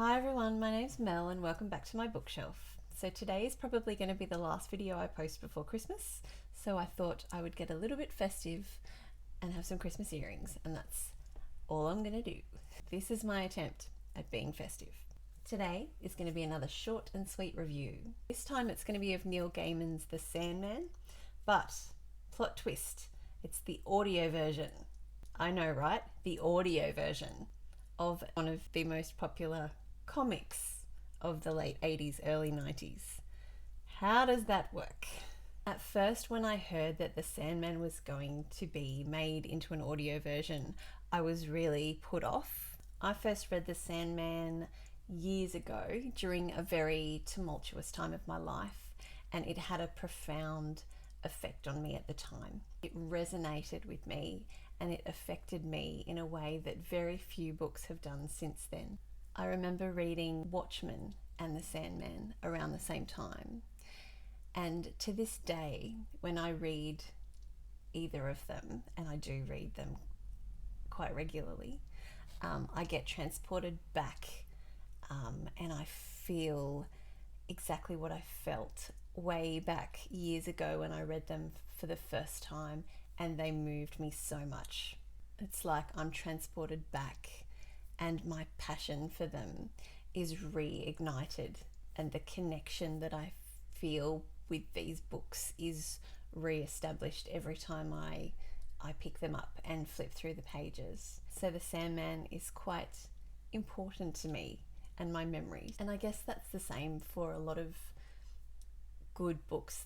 Hi everyone, my name's Mel and welcome back to my bookshelf. So today is probably going to be the last video I post before Christmas, so I thought I would get a little bit festive and have some Christmas earrings, and that's all I'm going to do. This is my attempt at being festive. Today is going to be another short and sweet review. This time it's going to be of Neil Gaiman's The Sandman, but plot twist, it's the audio version. I know, right? The audio version of one of the most popular comics of the late 80s, early 90s. How does that work? At first, when I heard that The Sandman was going to be made into an audio version, I was really put off. I first read The Sandman years ago during a very tumultuous time of my life, and it had a profound effect on me at the time. It resonated with me and it affected me in a way that very few books have done since then. I remember reading Watchmen and The Sandman around the same time, and to this day when I read either of them, and I do read them quite regularly, I get transported back and I feel exactly what I felt way back years ago when I read them for the first time, and they moved me so much. It's like I'm transported back and my passion for them is reignited, and the connection that I feel with these books is re-established every time I pick them up and flip through the pages. So The Sandman is quite important to me and my memories, and I guess that's the same for a lot of good books.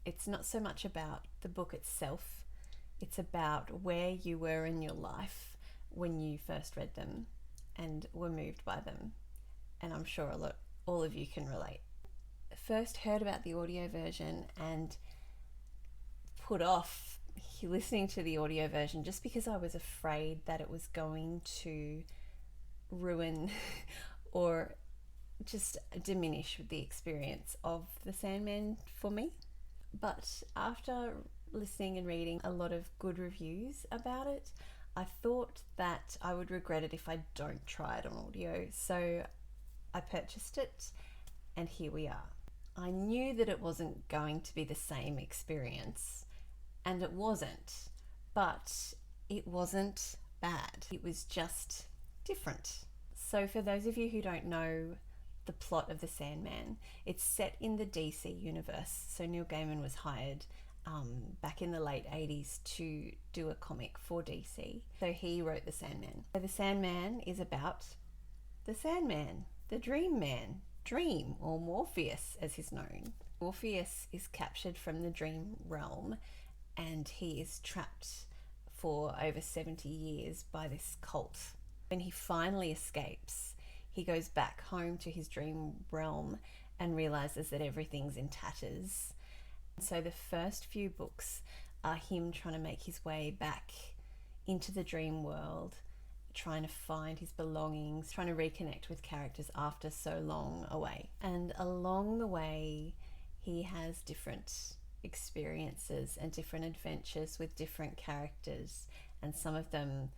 It's not so much about the book itself, it's about where you were in your life when you first read them and were moved by them, and I'm sure all of you can relate. First heard about the audio version and put off listening to the audio version just because I was afraid that it was going to ruin or just diminish the experience of The Sandman for me. But after listening and reading a lot of good reviews about it, I thought that I would regret it if I don't try it on audio. So I purchased it, and here we are. I knew that it wasn't going to be the same experience, and it wasn't, but it wasn't bad. It was just different. So for those of you who don't know the plot of The Sandman, it's set in the DC universe. So Neil Gaiman was hired back in the late 80s to do a comic for DC. So he wrote The Sandman. So The Sandman is about the Sandman, the Dream Man, Dream, or Morpheus as he's known. Morpheus is captured from the dream realm and he is trapped for over 70 years by this cult. When he finally escapes, he goes back home to his dream realm and realizes that everything's in tatters. So the first few books are him trying to make his way back into the dream world, trying to find his belongings, trying to reconnect with characters after so long away. And along the way, he has different experiences and different adventures with different characters, and some of them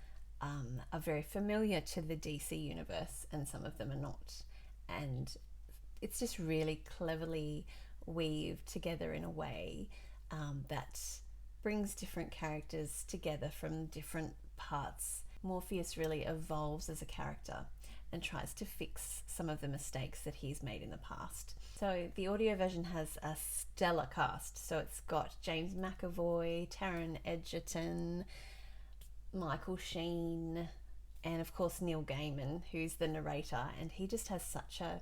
are very familiar to the DC universe and some of them are not. And it's just really cleverly weaved together in a way that brings different characters together from different parts. Morpheus really evolves as a character and tries to fix some of the mistakes that he's made in the past. So the audio version has a stellar cast. So it's got James McAvoy, Taron Egerton, Michael Sheen, and of course Neil Gaiman, who's the narrator, and he just has such a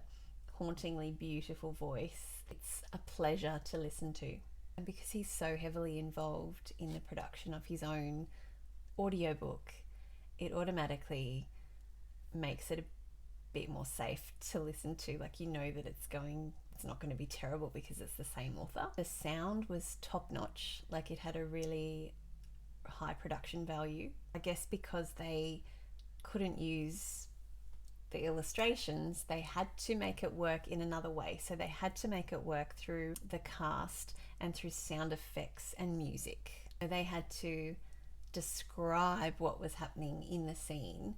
hauntingly beautiful voice. It's a pleasure to listen to. And because he's so heavily involved in the production of his own audiobook, it automatically makes it a bit more safe to listen to. Like, you know that it's not going to be terrible because it's the same author. The sound was top notch. Like, it had a really high production value. I guess because they couldn't use the illustrations, they had to make it work in another way. So they had to make it work through the cast and through sound effects and music. So they had to describe what was happening in the scene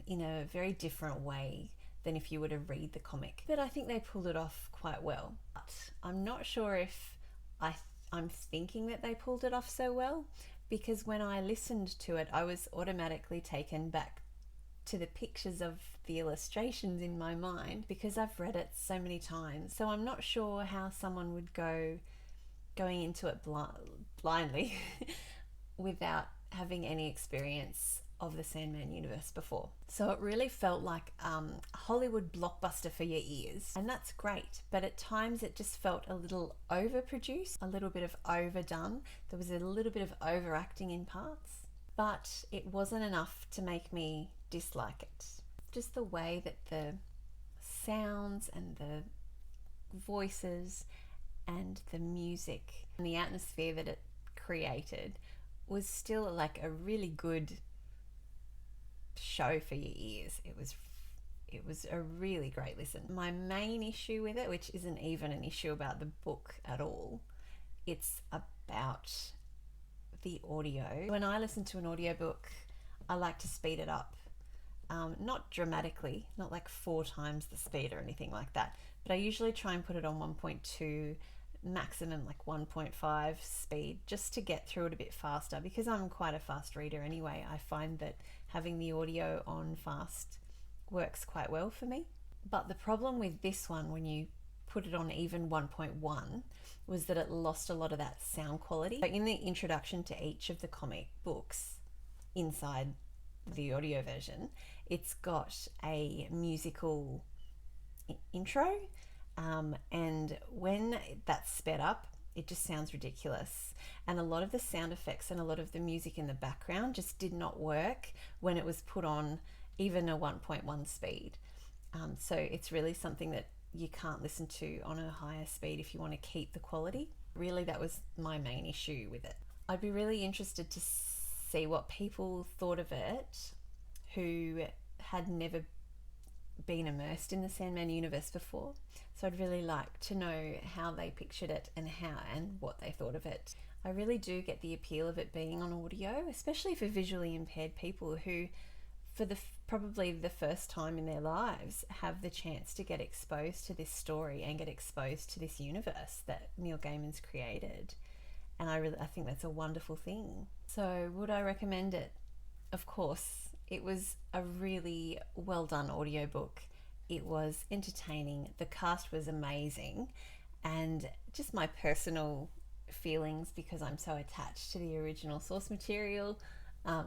in a very different way than if you were to read the comic. But I think they pulled it off quite well. But I'm not sure if I'm thinking that they pulled it off so well, because when I listened to it, I was automatically taken back to the pictures of the illustrations in my mind because I've read it so many times. So I'm not sure how someone would going into it blindly without having any experience of the Sandman universe before. So it really felt like a Hollywood blockbuster for your ears, and that's great, but at times it just felt a little overproduced, a little bit of overdone. There was a little bit of overacting in parts, but it wasn't enough to make me dislike it. Just the way that the sounds and the voices and the music and the atmosphere that it created was still like a really good show for your ears. It was a really great listen. My main issue with it, which isn't even an issue about the book at all, it's about the audio. When I listen to an audiobook, I like to speed it up. Not dramatically, not like 4 times the speed or anything like that, but I usually try and put it on 1.2, maximum like 1.5 speed, just to get through it a bit faster, because I'm quite a fast reader anyway. I find that having the audio on fast works quite well for me. But the problem with this one, when you put it on even 1.1, was that it lost a lot of that sound quality. So in the introduction to each of the comic books inside the audio version, it's got a musical intro, and when that's sped up, it just sounds ridiculous. And a lot of the sound effects and a lot of the music in the background just did not work when it was put on even a 1.1 speed. So it's really something that you can't listen to on a higher speed if you want to keep the quality. Really, that was my main issue with it. I'd be really interested to see what people thought of it who had never been immersed in the Sandman universe before. So I'd really like to know how they pictured it and what they thought of it. I really do get the appeal of it being on audio, especially for visually impaired people who, for probably the first time in their lives, have the chance to get exposed to this story and get exposed to this universe that Neil Gaiman's created. And I think that's a wonderful thing. So would I recommend it? Of course. It was a really well done audiobook. It was entertaining. The cast was amazing. And just my personal feelings, because I'm so attached to the original source material,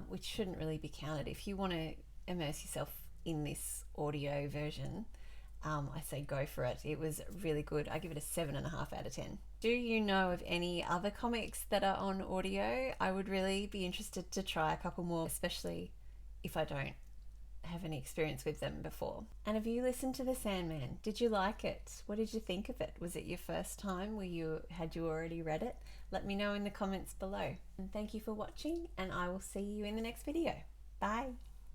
which shouldn't really be counted. If you want to immerse yourself in this audio version, I say go for it. It was really good. I give it a 7.5 out of 10. Do you know of any other comics that are on audio? I would really be interested to try a couple more, especially if I don't have any experience with them before. And have you listened to The Sandman? Did you like it? What did you think of it? Was it your first time? Had you already read it? Let me know in the comments below. And thank you for watching, and I will see you in the next video. Bye.